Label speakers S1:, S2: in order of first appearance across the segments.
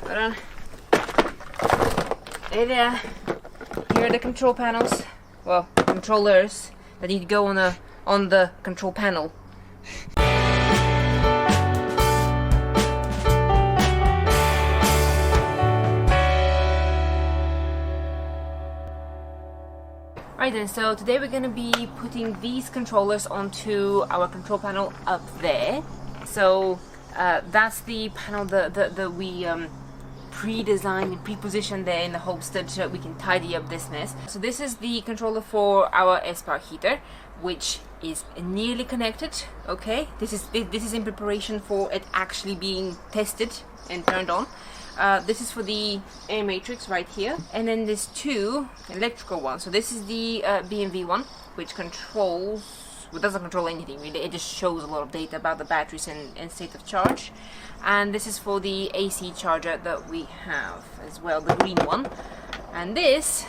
S1: Hold on. Hey there. Here are the control panels. Well, controllers that need to go on the control panel. Right then, so today we're going to be putting these controllers onto our control panel up there. So that's the panel that we pre-designed and pre-positioned there in the hopes that we can tidy up this mess. So this is the controller for our S-Power heater, which is nearly connected. Okay, this is in preparation for it actually being tested and turned on. This is for the air matrix right here, and then there's two electrical ones. So this is the BMV one, which doesn't control anything really. It just shows a lot of data about the batteries and state of charge. And this is for the AC charger that we have as well, the green one. And this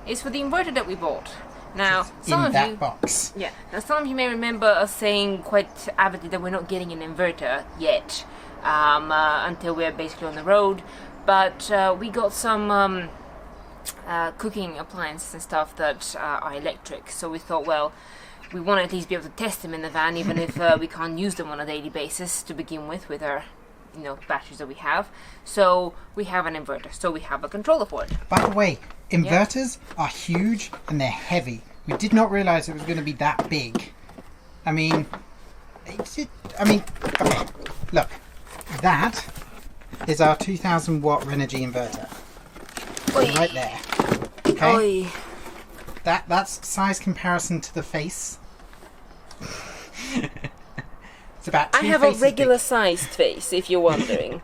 S1: is for the inverter that we bought. Now, some of you,
S2: box.
S1: Yeah. Now, some of you may remember us saying quite avidly that we're not getting an inverter yet. Until we're basically on the road, but we got some cooking appliances and stuff that are electric, so we thought, well, we want to at least be able to test them in the van, even if we can't use them on a daily basis to begin with our batteries that we have. So we have an inverter, so we have a controller for it.
S2: By the way, inverters are huge and they're heavy. We did not realize it was going to be that big. I mean, okay, look. That is our 2000 watt Renogy inverter.
S1: Oy.
S2: Right there. Okay.
S1: Oy.
S2: That's size comparison to the face. It's about 2
S1: I have a
S2: faces
S1: regular
S2: big.
S1: sized face, if you're wondering.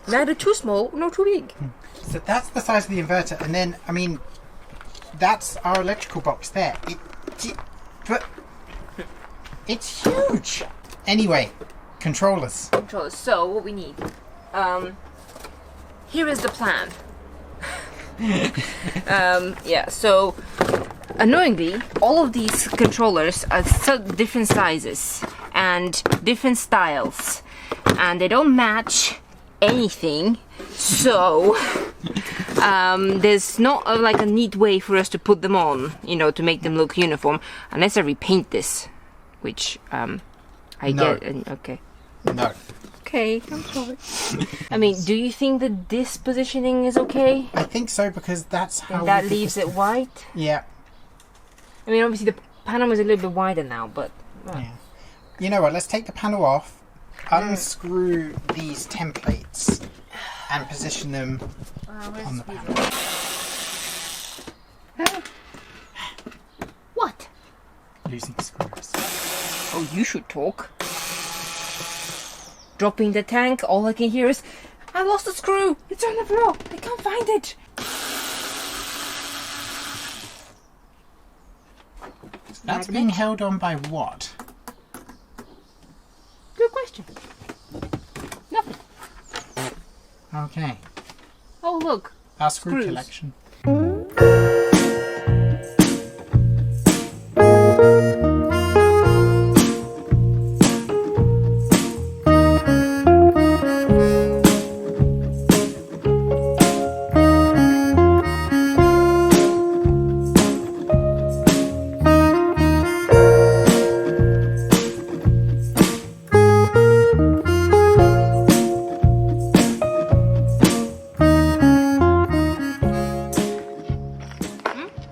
S1: Neither too small nor too big.
S2: So that's the size of the inverter, and then I mean, that's our electrical box there. But it's huge. Anyway. Controllers.
S1: So what we need, here is the plan. So annoyingly, all of these controllers are different sizes and different styles, and they don't match anything. So there's not a neat way for us to put them on, to make them look uniform, unless I repaint this, which I get. Okay.
S2: No.
S1: Okay, I'm sorry. I mean, do you think that this positioning is okay?
S2: I think so, because that's how.
S1: And that leaves it white?
S2: Yeah.
S1: I mean, obviously the panel is a little bit wider now, but...
S2: Yeah. You know what, let's take the panel off, unscrew these templates, and position them on the panel.
S1: What?
S2: Losing screws.
S1: Oh, you should talk. Dropping the tank, all I can hear is, I lost a screw! It's on the floor! I can't find it!
S2: That's being held on by what?
S1: Good question. Nothing.
S2: Okay.
S1: Oh, look.
S2: Our screw
S1: Screws.
S2: collection.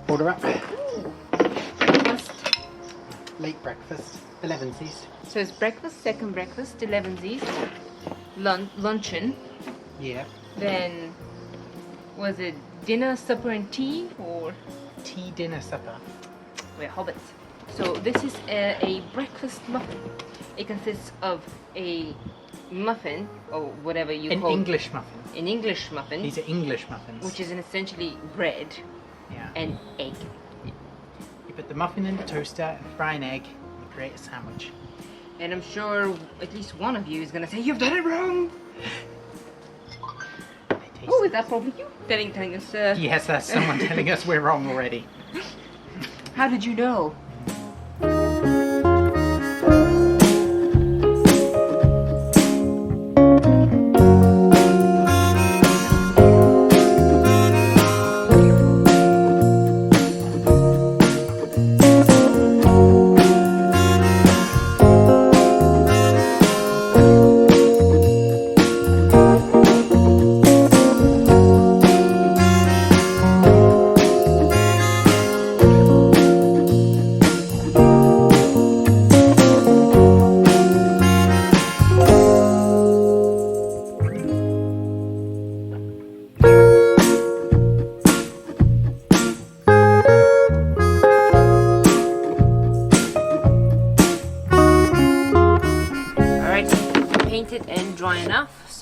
S2: Order up. Late breakfast, 11sies.
S1: So it's breakfast, second breakfast, 11sies, luncheon,
S2: Yeah.
S1: then was it dinner, supper and tea, or
S2: Tea, dinner, supper.
S1: we're hobbits. So this is a breakfast muffin. It consists of a muffin, or whatever you
S2: An
S1: call
S2: English muffin.
S1: an English muffin,
S2: These are English muffins.
S1: which is essentially bread
S2: Yeah.
S1: and egg.
S2: You put the muffin in the toaster, fry an egg, and create a sandwich.
S1: And I'm sure at least one of you is gonna say, you've done it wrong! Oh, is that probably you? Telling us,
S2: Yes, that's someone telling us we're wrong already.
S1: How did you know?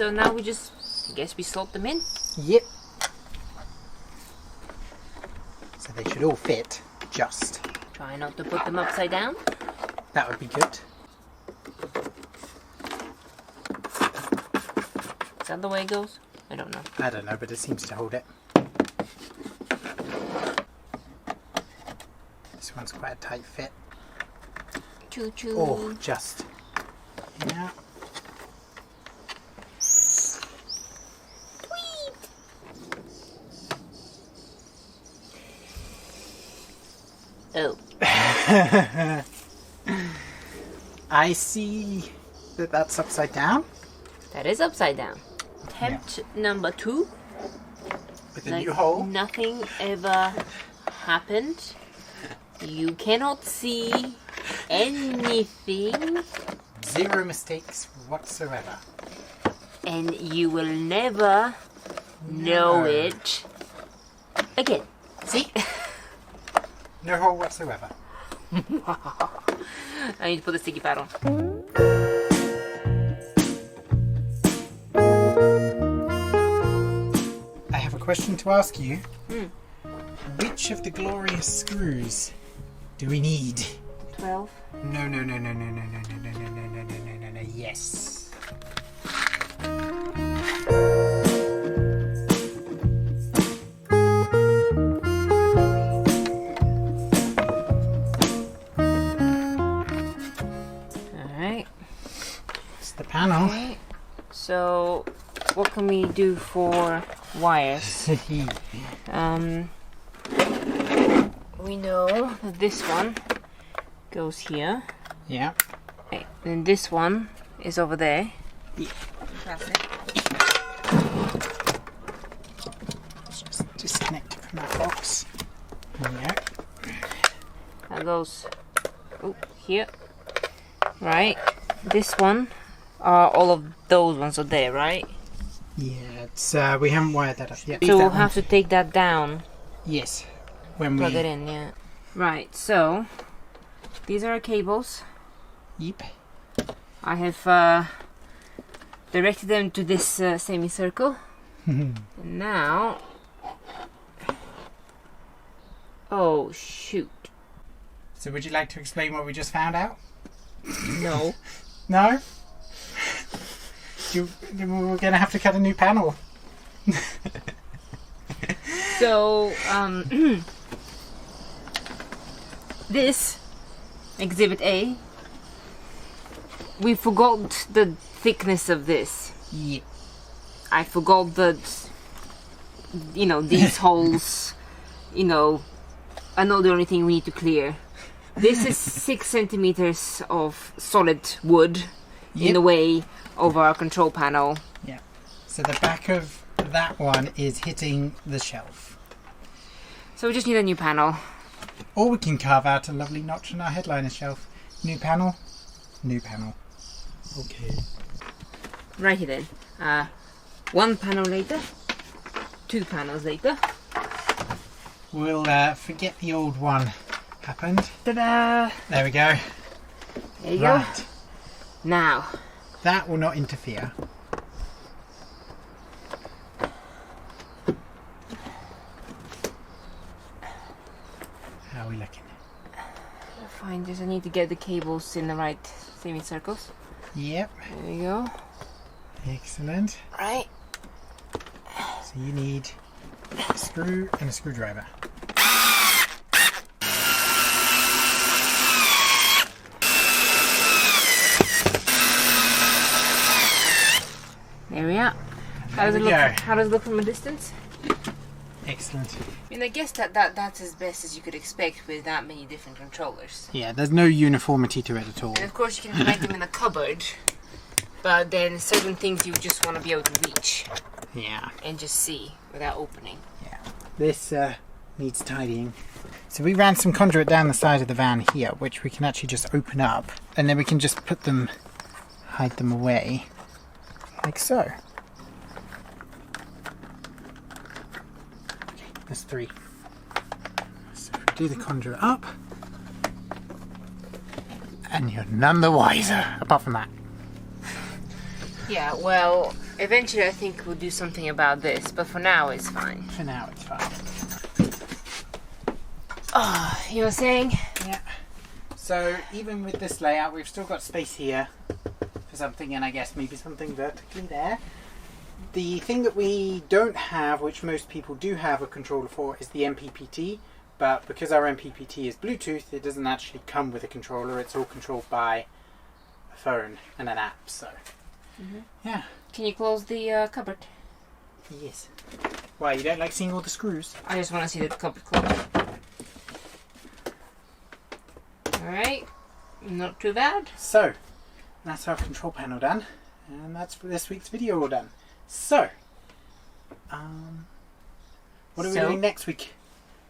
S1: so now we just, I guess we slot them in.
S2: Yep. So they should all fit, just.
S1: Try not to put them upside down.
S2: That would be good.
S1: Is that the way it goes? I don't know.
S2: I don't know, but it seems to hold it. This one's quite a tight fit.
S1: Choo choo.
S2: Oh, just. Yeah.
S1: Oh.
S2: I see that that's upside down.
S1: That is upside down. Attempt number 2.
S2: With a new hole.
S1: Nothing ever happened. You cannot see anything.
S2: 0 mistakes whatsoever.
S1: And you will never know it again. See?
S2: No hole whatsoever.
S1: I need to put the sticky pad on.
S2: I have a question to ask you. Which of the glorious screws do we need?
S1: 12.
S2: No. Yes.
S1: Alright.
S2: It's the panel.
S1: Okay. So, what can we do for wires? We know that this one goes here.
S2: Yeah.
S1: Okay. And this one is over there.
S2: Yeah.
S1: That's it.
S2: Let's just disconnect it from that box. Yeah.
S1: That goes here. Right. This one, all of those ones are there, right?
S2: Yeah, it's we haven't wired that up yet.
S1: So we'll have to take that down.
S2: Yes. When
S1: Plug
S2: we
S1: it in, yeah. Right, so these are our cables.
S2: Yep.
S1: I have directed them to this semicircle. And now, oh shoot!
S2: So would you like to explain what we just found out?
S1: No.
S2: No? We're going to have to cut a new panel.
S1: So, this Exhibit A, we forgot the thickness of this.
S2: Yeah.
S1: I forgot that, these holes, are not the only thing we need to clear. This is 6 centimeters of solid wood in the way of our control panel.
S2: Yeah. So the back of that one is hitting the shelf.
S1: So we just need a new panel.
S2: Or we can carve out a lovely notch on our headliner shelf. New panel. New panel. Okay.
S1: Righty then. 1 panel later. 2 panels later.
S2: We'll forget the old one happened.
S1: Ta-da!
S2: There we go.
S1: There you go. Now.
S2: That will not interfere. How are we looking?
S1: Fine, just I need to get the cables in the right semicircles.
S2: Yep.
S1: There we go.
S2: Excellent.
S1: Right.
S2: So you need a screw and a screwdriver.
S1: There we are. How does it look? How does it look from a distance?
S2: Excellent.
S1: I mean, I guess that's as best as you could expect with that many different controllers.
S2: Yeah, there's no uniformity to it at all.
S1: And of course, you can hide them in a cupboard, but then certain things you just want to be able to reach.
S2: Yeah.
S1: And just see without opening.
S2: Yeah. This needs tidying. So we ran some conduit down the side of the van here, which we can actually just open up, and then we can just put them, hide them away, like so. Okay, there's 3. So if we do the conduit up, and you're none the wiser, apart from that.
S1: Yeah, well, Eventually I think we'll do something about this, but for now it's fine.
S2: For now it's fine.
S1: Oh, you were saying?
S2: Yeah. So even with this layout, we've still got space here for something, and I guess maybe something vertically there. The thing that we don't have, which most people do have a controller for, is the MPPT. But because our MPPT is Bluetooth, it doesn't actually come with a controller. It's all controlled by a phone and an app. So, yeah.
S1: Can you close the cupboard?
S2: Yes. Why, you don't like seeing all the screws?
S1: I just want to see the cupboard closed. Alright, not too bad.
S2: So, that's our control panel done, and that's for this week's video all done. So, what are we doing next week?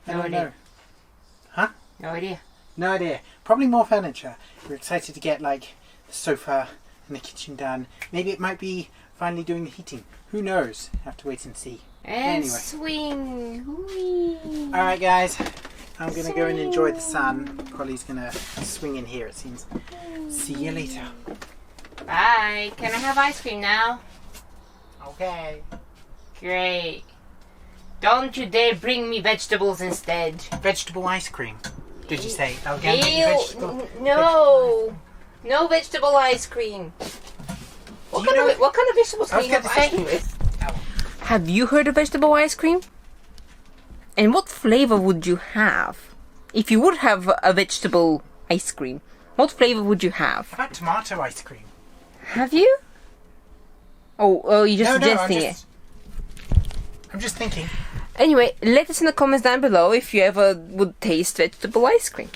S2: I don't know. Huh?
S1: No idea.
S2: No idea. Probably more furniture. We're excited to get like the sofa and the kitchen done. Maybe it might be finally doing the heating. Who knows? Have to wait and see.
S1: And
S2: anyway.
S1: Swing. Whee.
S2: Alright guys, I'm going to go and enjoy the sun. Collie's going to swing in here, it seems. See you later.
S1: Bye. Can I have ice cream now?
S2: Okay.
S1: Great. Don't you dare bring me vegetables instead.
S2: Vegetable ice cream, did you say? I'll get you vegetable.
S1: No. No vegetable ice cream. What kind of vegetables can you have ice cream with? Have you heard of vegetable ice cream? And what flavor would you have? If you would have a vegetable ice cream, what flavor would you have?
S2: How about tomato ice cream?
S1: Have you? Oh, you're just suggesting it.
S2: I'm just thinking.
S1: Anyway, let us in the comments down below if you ever would taste vegetable ice cream.